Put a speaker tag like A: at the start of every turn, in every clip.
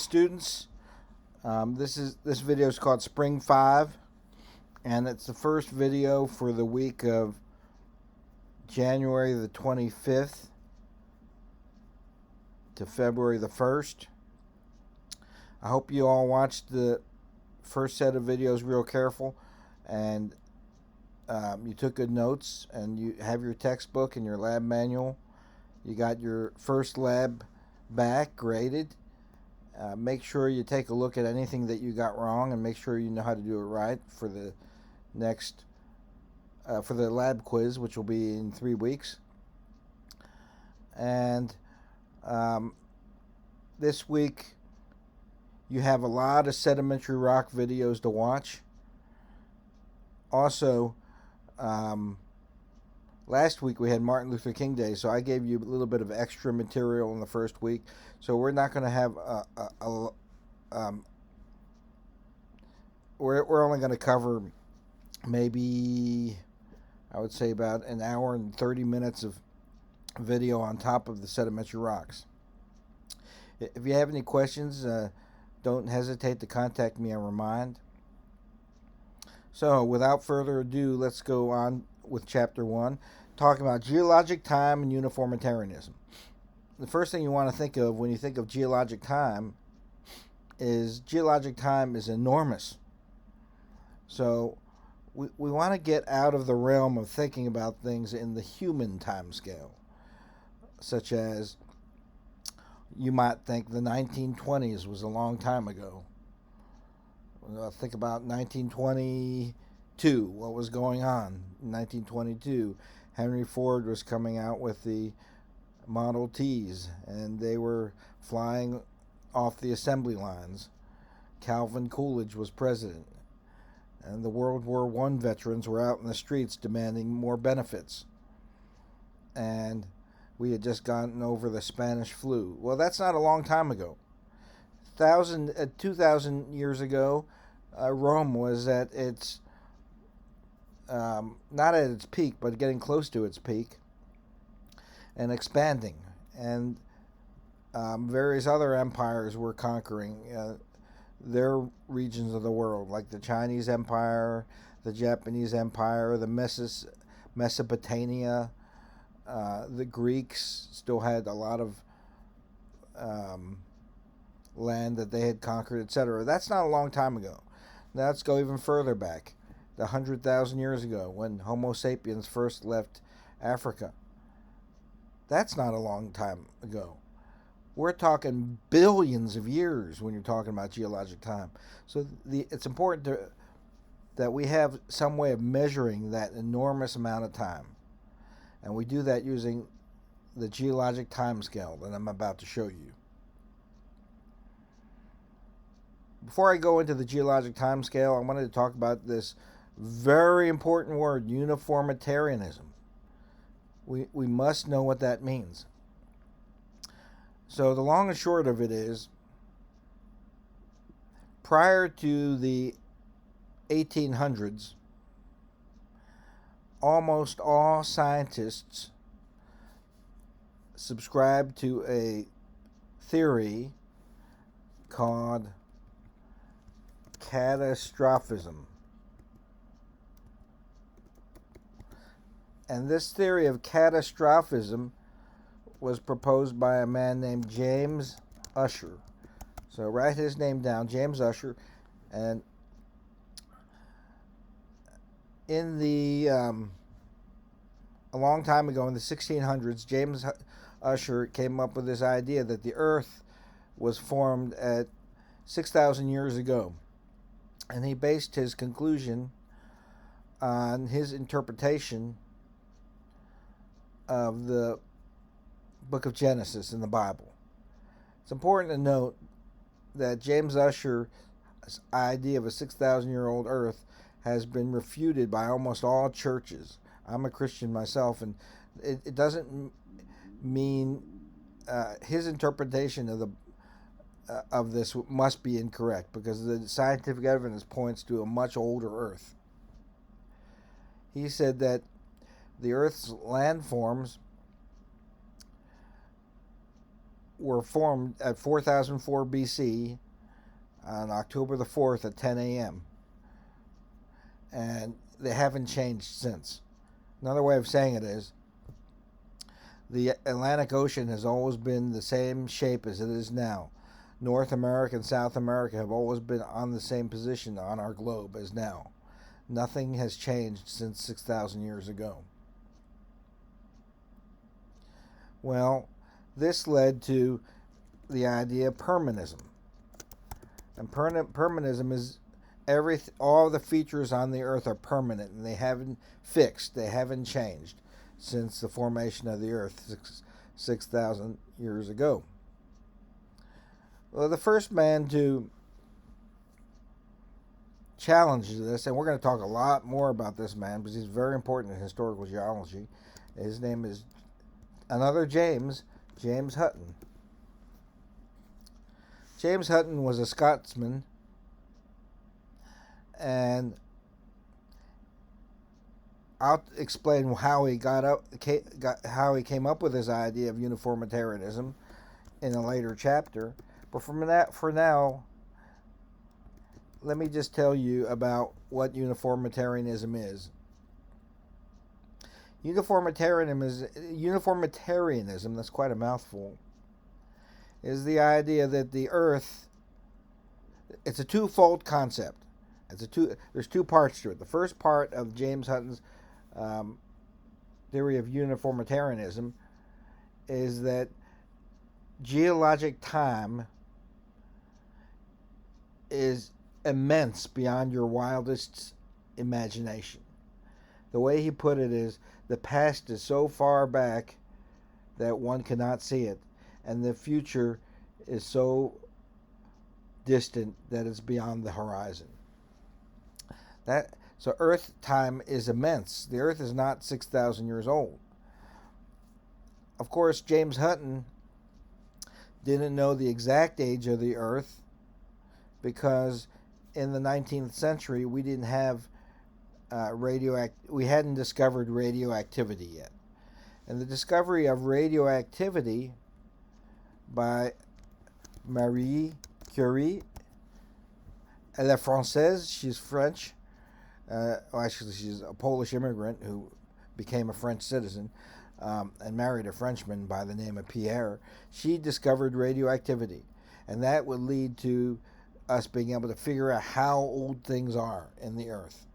A: Students, this video is called Spring5, and it's the first video for the week of January the 25th to February the 1st. I hope you all watched the first set of videos real careful, and you took good notes, and you have your textbook and your lab manual. You got your first lab back graded. Make sure you take a look at anything that you got wrong, and make sure you know how to do it right for the next for the lab quiz, which will be in 3 weeks. And this week you have a lot of sedimentary rock videos to watch. Also, last week we had Martin Luther King Day, so I gave you a little bit of extra material in the first week. So we're not going to have we're only going to cover maybe, I would say, about an hour and 30 minutes of video on top of the sedimentary rocks. If you have any questions, don't hesitate to contact me on Remind. So without further ado, let's go on with Chapter 1, talking about geologic time and uniformitarianism. The first thing you want to think of when you think of geologic time is enormous. So we want to get out of the realm of thinking about things in the human time scale, such as you might think the 1920s was a long time ago. Think about 1922, what was going on in 1922. Henry Ford was coming out with the Model Ts, and they were flying off the assembly lines. Calvin Coolidge was president, and the World War I veterans were out in the streets demanding more benefits. And we had just gotten over the Spanish flu. Well, that's not a long time ago. 2,000 years ago, Rome was at its, not at its peak, but getting close to its peak, and expanding. And various other empires were conquering their regions of the world, like the Chinese Empire, the Japanese Empire, the Mesopotamia. The Greeks still had a lot of land that they had conquered, etc. That's not a long time ago. Now let's go even further back, 100,000 years ago, when Homo sapiens first left Africa. That's not a long time ago. We're talking billions of years when you're talking about geologic time. So it's important that we have some way of measuring that enormous amount of time. And we do that using the geologic time scale that I'm about to show you. Before I go into the geologic time scale, I wanted to talk about this very important word, uniformitarianism. We must know what that means. So the long and short of it is, prior to the 1800s, almost all scientists subscribed to a theory called catastrophism. And this theory of catastrophism was proposed by a man named James Ussher. So write his name down, James Ussher. And in the a long time ago, in the 1600s, James Ussher came up with this idea that the Earth was formed at 6,000 years ago. And he based his conclusion on his interpretation of the book of Genesis in the Bible. It's important to note that James Ussher's idea of a 6,000-year-old Earth has been refuted by almost all churches. I'm a Christian myself, and it doesn't mean his interpretation of this must be incorrect, because the scientific evidence points to a much older Earth. He said that the Earth's landforms were formed at 4004 BC on October the 4th at 10 a.m. And they haven't changed since. Another way of saying it is the Atlantic Ocean has always been the same shape as it is now. North America and South America have always been on the same position on our globe as now. Nothing has changed since 6,000 years ago. Well, this led to the idea of permanism. And permanism is all the features on the earth are permanent, and they haven't fixed, they haven't changed since the formation of the earth 6,000 years ago. Well, the first man to challenge this, and we're going to talk a lot more about this man because he's very important in historical geology. His name is another James Hutton. James Hutton was a Scotsman, and I'll explain how he how he came up with his idea of uniformitarianism in a later chapter. But for now, let me just tell you about what uniformitarianism is. Uniformitarianism, that's quite a mouthful, is the idea that the Earth, it's a twofold concept. There's two parts to it. The first part of James Hutton's theory of uniformitarianism is that geologic time is immense beyond your wildest imagination. The way he put it is, the past is so far back that one cannot see it, and the future is so distant that it's beyond the horizon. So Earth time is immense. The Earth is not 6,000 years old. Of course, James Hutton didn't know the exact age of the Earth because in the 19th century we didn't have we hadn't discovered radioactivity yet. And the discovery of radioactivity by Marie Curie, elle est française, she's French. Actually, she's a Polish immigrant who became a French citizen and married a Frenchman by the name of Pierre. She discovered radioactivity, and that would lead to us being able to figure out how old things are in the Earth.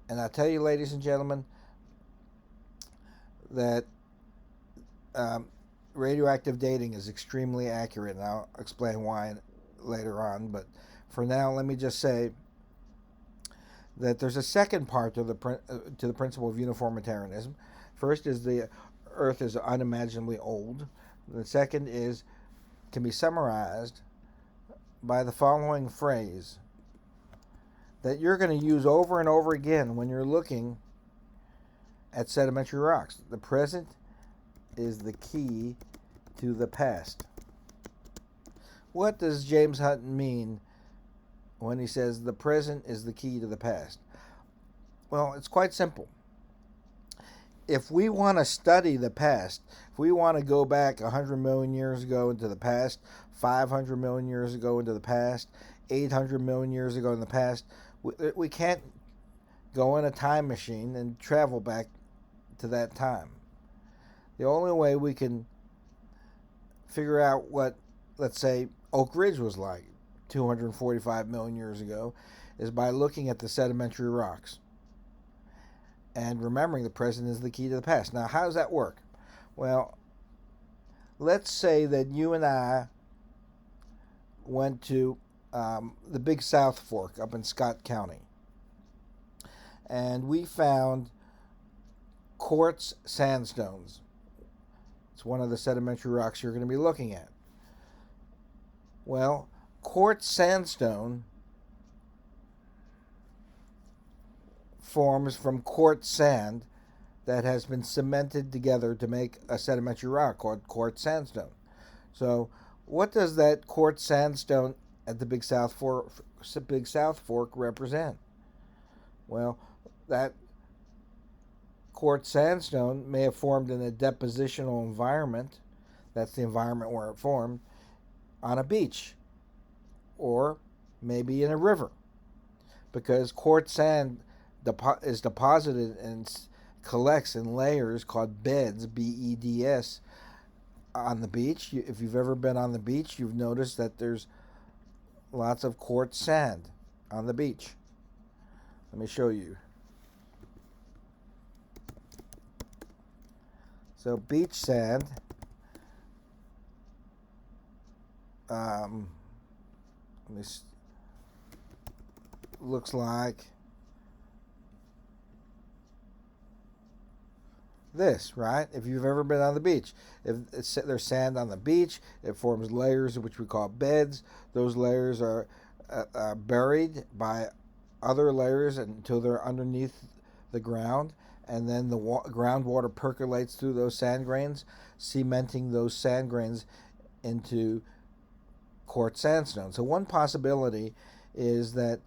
A: And I'll tell you, ladies and gentlemen, that radioactive dating is extremely accurate, and I'll explain why later on. But for now, let me just say that there's a second part to the principle of uniformitarianism. First is the Earth is unimaginably old. The second can be summarized by the following phrase that you're going to use over and over again when you're looking at sedimentary rocks. The present is the key to the past. What does James Hutton mean when he says the present is the key to the past? Well, it's quite simple. If we want to study the past, if we want to go back 100 million years ago into the past, 500 million years ago into the past, 800 million years ago in the past, we can't go in a time machine and travel back to that time. The only way we can figure out what, let's say, Oak Ridge was like 245 million years ago is by looking at the sedimentary rocks and remembering the present is the key to the past. Now, how does that work? Well, let's say that you and I went to the Big South Fork up in Scott County, and we found quartz sandstones. It's one of the sedimentary rocks you're going to be looking at. Well, quartz sandstone forms from quartz sand that has been cemented together to make a sedimentary rock called quartz sandstone. So what does that quartz sandstone at the Big South Fork represent? Well, that quartz sandstone may have formed in a depositional environment That's the environment where it formed, on a beach or maybe in a river, because quartz sand is deposited and collects in layers called beds, beds, on the beach. If you've ever been on the beach, you've noticed that there's lots of quartz sand on the beach. Let me show you. So beach sand, this looks like this, right? If you've ever been on the beach, if there's sand on the beach, it forms layers which we call beds. Those layers are buried by other layers until they're underneath the ground, and then the groundwater percolates through those sand grains, cementing those sand grains into quartz sandstone. So one possibility is that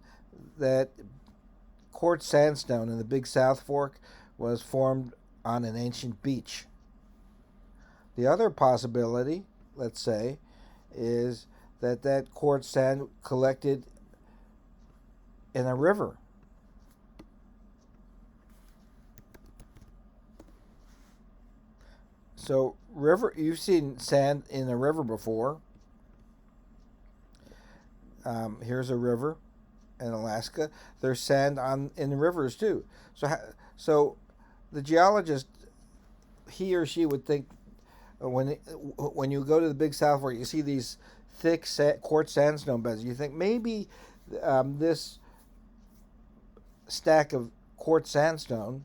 A: quartz sandstone in the Big South Fork was formed on an ancient beach. The other possibility, let's say, is that quartz sand collected in a river. So river, you've seen sand in a river before. Here's a river in Alaska. There's sand in rivers too. So the geologist, he or she would think, when you go to the Big South where you see these thick quartz sandstone beds, you think maybe this stack of quartz sandstone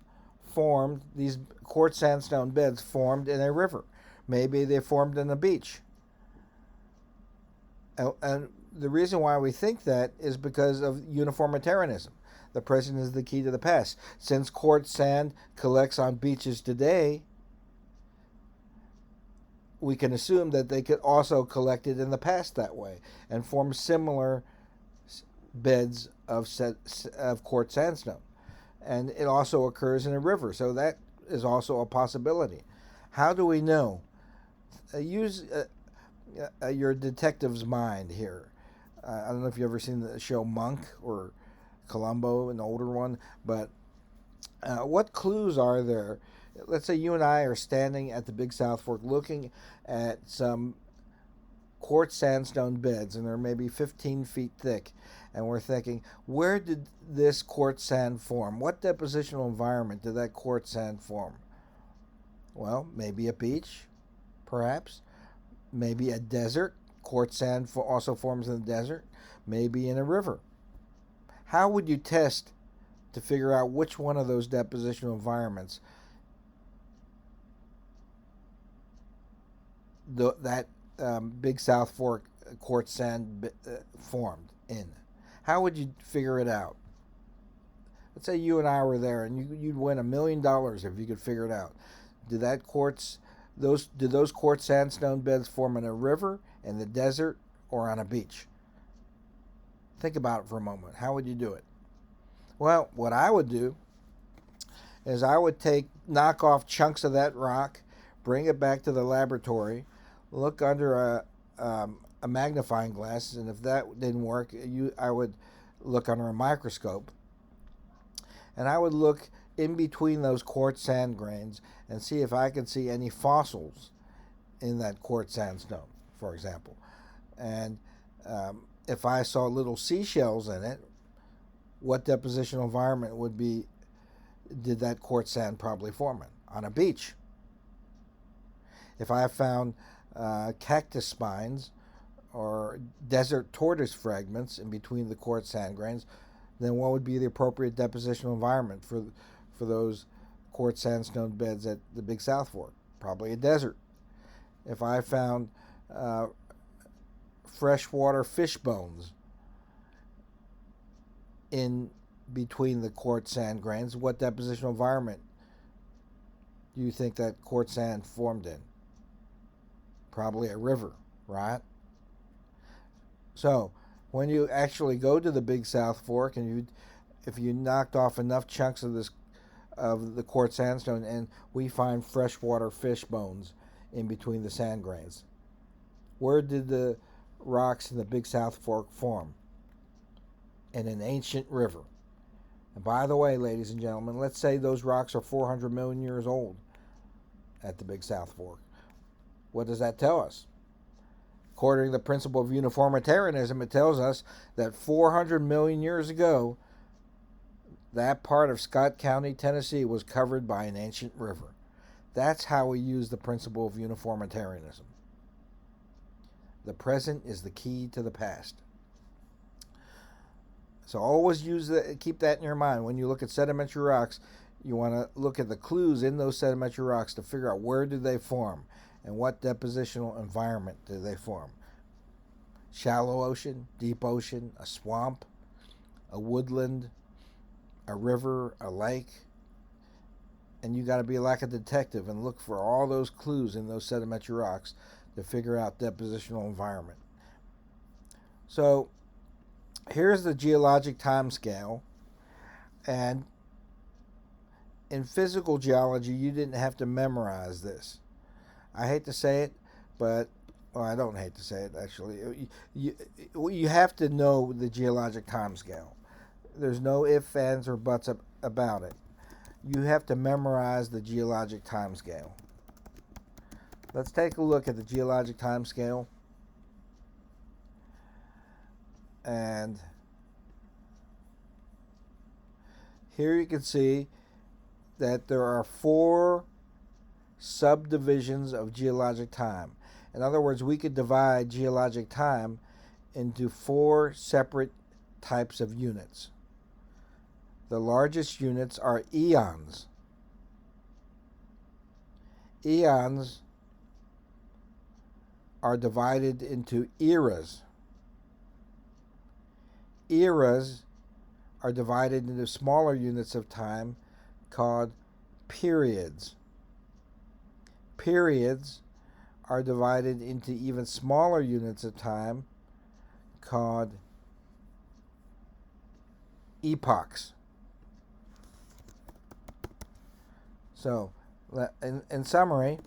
A: formed, these quartz sandstone beds formed in a river. Maybe they formed in a beach. And the reason why we think that is because of uniformitarianism. The present is the key to the past. Since quartz sand collects on beaches today, we can assume that they could also collect it in the past that way and form similar beds of quartz sandstone. And it also occurs in a river, so that is also a possibility. How do we know? Use your detective's mind here. I don't know if you've ever seen the show Monk or Columbo, an older one, but what clues are there? Let's say you and I are standing at the Big South Fork looking at some quartz sandstone beds, and they're maybe 15 feet thick, and we're thinking, where did this quartz sand form? What depositional environment did that quartz sand form? Well, maybe a beach, perhaps. Maybe a desert. Quartz sand also forms in the desert. Maybe in a river. How would you test to figure out which one of those depositional environments that Big South Fork quartz sand formed in? How would you figure it out? Let's say you and I were there, and you'd win $1 million if you could figure it out. Did those quartz sandstone beds form in a river, in the desert, or on a beach? Think about it for a moment. How would you do it? Well, what I would do is I would knock off chunks of that rock, bring it back to the laboratory, look under a magnifying glass, and if that didn't work, I would look under a microscope, and I would look in between those quartz sand grains and see if I could see any fossils in that quartz sandstone, for example. And if I saw little seashells in it, what depositional environment did that quartz sand probably form in? On a beach. If I found cactus spines or desert tortoise fragments in between the quartz sand grains, then what would be the appropriate depositional environment for those quartz sandstone beds at the Big South Fork? Probably a desert. If I found freshwater fish bones in between the quartz sand grains, what depositional environment do you think that quartz sand formed in? Probably a river, right? So when you actually go to the Big South Fork, and if you knocked off enough chunks of the quartz sandstone, and we find freshwater fish bones in between the sand grains. Where did the rocks in the Big South Fork form? In an ancient river. And by the way, ladies and gentlemen, let's say those rocks are 400 million years old at the Big South Fork. What does that tell us? According to the principle of uniformitarianism, it tells us that 400 million years ago, that part of Scott County, Tennessee, was covered by an ancient river. That's how we use the principle of uniformitarianism. The present is the key to the past. So always keep that in your mind. When you look at sedimentary rocks, you want to look at the clues in those sedimentary rocks to figure out where do they form and what depositional environment do they form. Shallow ocean, deep ocean, a swamp, a woodland, a river, a lake. And you got to be like a detective and look for all those clues in those sedimentary rocks to figure out depositional environment. So here's the geologic time scale. And in physical geology, you didn't have to memorize this. I hate to say it, but well, I don't hate to say it, actually. You have to know the geologic time scale. There's no ifs, ands, or buts about it. You have to memorize the geologic time scale. Let's take a look at the geologic time scale. And here you can see that there are 4 subdivisions of geologic time. In other words, we could divide geologic time into 4 separate types of units. The largest units are eons. Eons are divided into eras. Eras are divided into smaller units of time called periods. Periods are divided into even smaller units of time called epochs. So, in summary,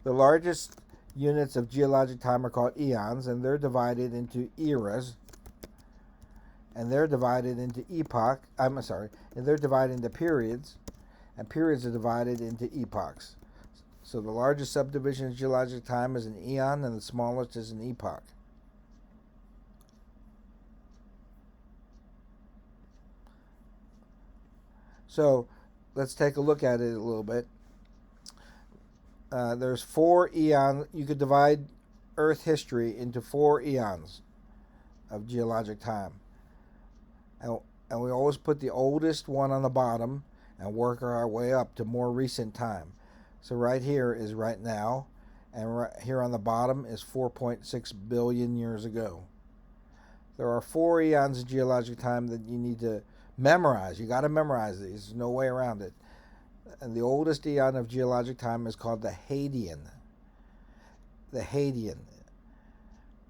A: the largest units of geologic time are called eons, and they're divided into eras, and they're divided into and they're divided into periods, and periods are divided into epochs. So the largest subdivision of geologic time is an eon, and the smallest is an epoch. So let's take a look at it a little bit. There's 4 eons. You could divide Earth history into 4 eons of geologic time. And we always put the oldest one on the bottom and work our way up to more recent time. So right here is right now, and right here on the bottom is 4.6 billion years ago. There are 4 eons of geologic time that you need to memorize. You got to memorize these. There's no way around it. And the oldest eon of geologic time is called the Hadean. The Hadean.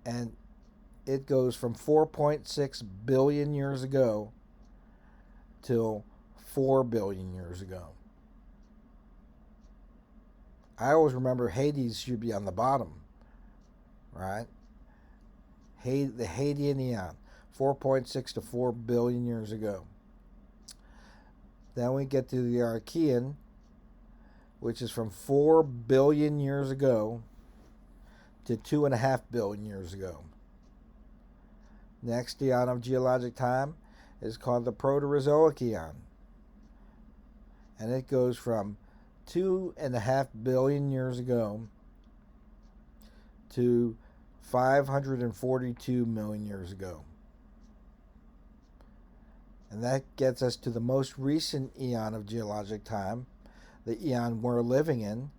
A: And it goes from 4.6 billion years ago till 4 billion years ago. I always remember Hades should be on the bottom, right? The Hadean eon, 4.6 to 4 billion years ago. Then we get to the Archean, which is from 4 billion years ago to 2.5 billion years ago. Next eon of geologic time is called the Proterozoic eon. And it goes from 2.5 billion years ago to 542 million years ago. And that gets us to the most recent eon of geologic time. The eon we're living in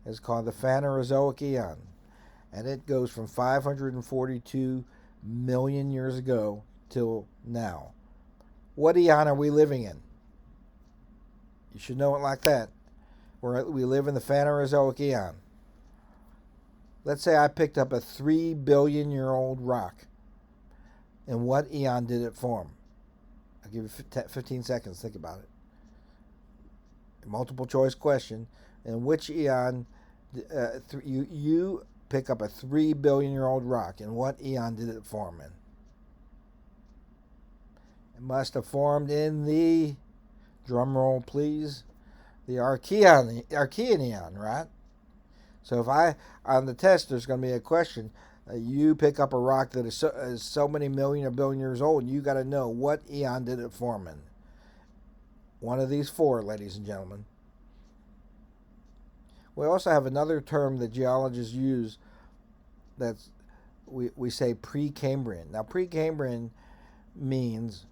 A: is called the Phanerozoic eon. And it goes from 542 million years ago till now. What eon are we living in? You should know it like that. We live in the Phanerozoic eon. Let's say I picked up a 3 billion year old rock. In what eon did it form? I'll give you 15 seconds. Think about it. Multiple choice question. In which eon You pick up a 3 billion year old rock, and what eon did it form in? It must have formed in the, drum roll please, the Archean eon, right? So if on the test, there's going to be a question. You pick up a rock that is so many million or billion years old, and you got to know what eon did it form in. One of these four, ladies and gentlemen. We also have another term that geologists use. That's we say Precambrian. Now, Precambrian means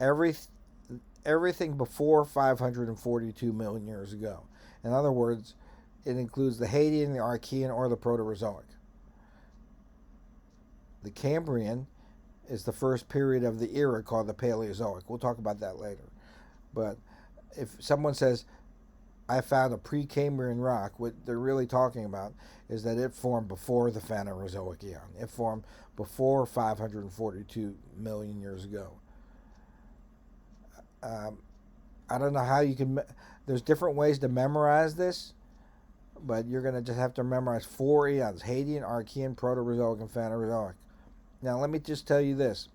A: everything before 542 million years ago. In other words, it includes the Hadean, the Archean, or the Proterozoic. The Cambrian is the first period of the era called the Paleozoic. We'll talk about that later. But if someone says, I found a Precambrian rock, what they're really talking about is that it formed before the Phanerozoic eon. It formed before 542 million years ago. I don't know how you can... There's different ways to memorize this, but you're going to just have to memorize 4 eons: Hadean, Archean, Proterozoic, and Phanerozoic. Now, let me just tell you this.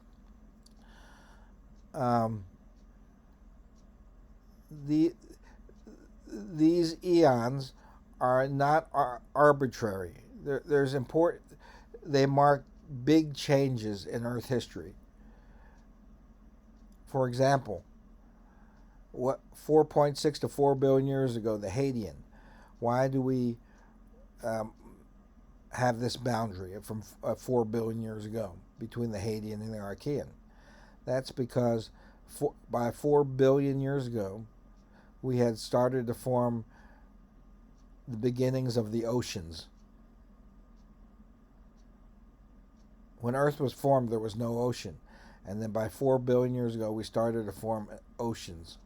A: These eons are not arbitrary. They mark big changes in Earth history. For example, 4.6 to 4 billion years ago, the Hadean. Why do we have this boundary from 4 billion years ago between the Hadean and the Archean? That's because by 4 billion years ago, we had started to form the beginnings of the oceans. When Earth was formed, there was no ocean. And then by 4 billion years ago, we started to form oceans.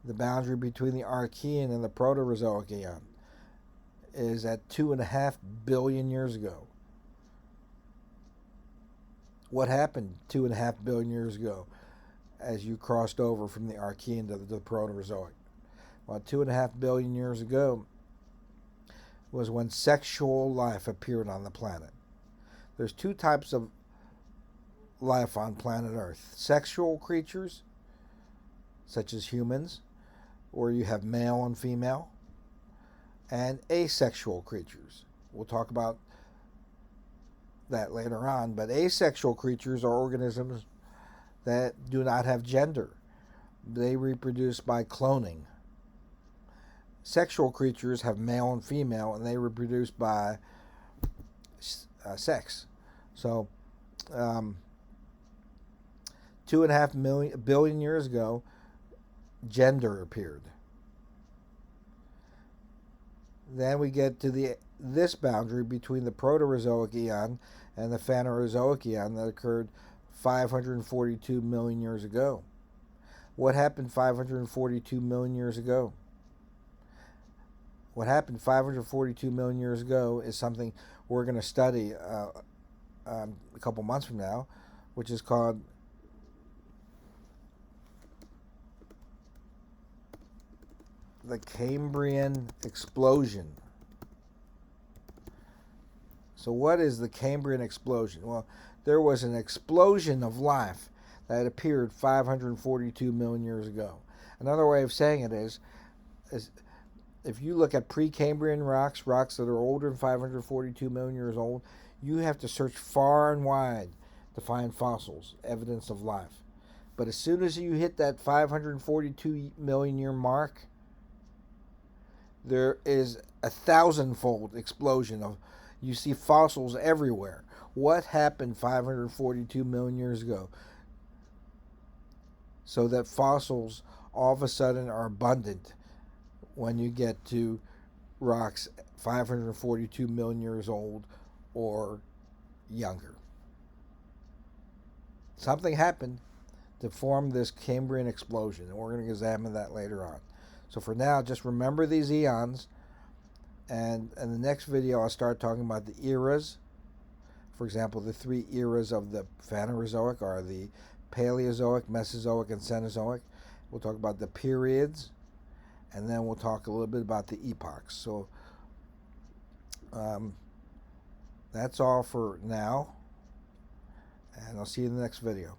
A: The boundary between the Archean and the Proterozoic eon is at 2.5 billion years ago. What happened 2.5 billion years ago as you crossed over from the Archean to the Proterozoic? Well, 2.5 billion years ago was when sexual life appeared on the planet. There's 2 types of life on planet Earth: sexual creatures, such as humans, where you have male and female, and asexual creatures. We'll talk about that later on, but asexual creatures are organisms that do not have gender. They reproduce by cloning. Sexual creatures have male and female, and they reproduce by sex. So 2.5 billion years ago, gender appeared. Then we get to this boundary between the Proterozoic eon and the Phanerozoic eon that occurred 542 million years ago. What happened 542 million years ago? What happened 542 million years ago is something we're going to study a couple months from now, which is called the Cambrian Explosion. So what is the Cambrian Explosion? Well, there was an explosion of life that appeared 542 million years ago. Another way of saying it is if you look at Precambrian rocks that are older than 542 million years old, you have to search far and wide to find fossils, evidence of life. But as soon as you hit that 542 million year mark, there is a 1,000-fold explosion of, you see fossils everywhere. What happened 542 million years ago? So that fossils all of a sudden are abundant when you get to rocks 542 million years old or younger. Something happened to form this Cambrian explosion, and we're going to examine that later on. So for now, just remember these eons, and in the next video I'll start talking about the eras. For example, the 3 eras of the Phanerozoic are the Paleozoic, Mesozoic, and Cenozoic. We'll talk about the periods, and then we'll talk a little bit about the epochs. So that's all for now, and I'll see you in the next video.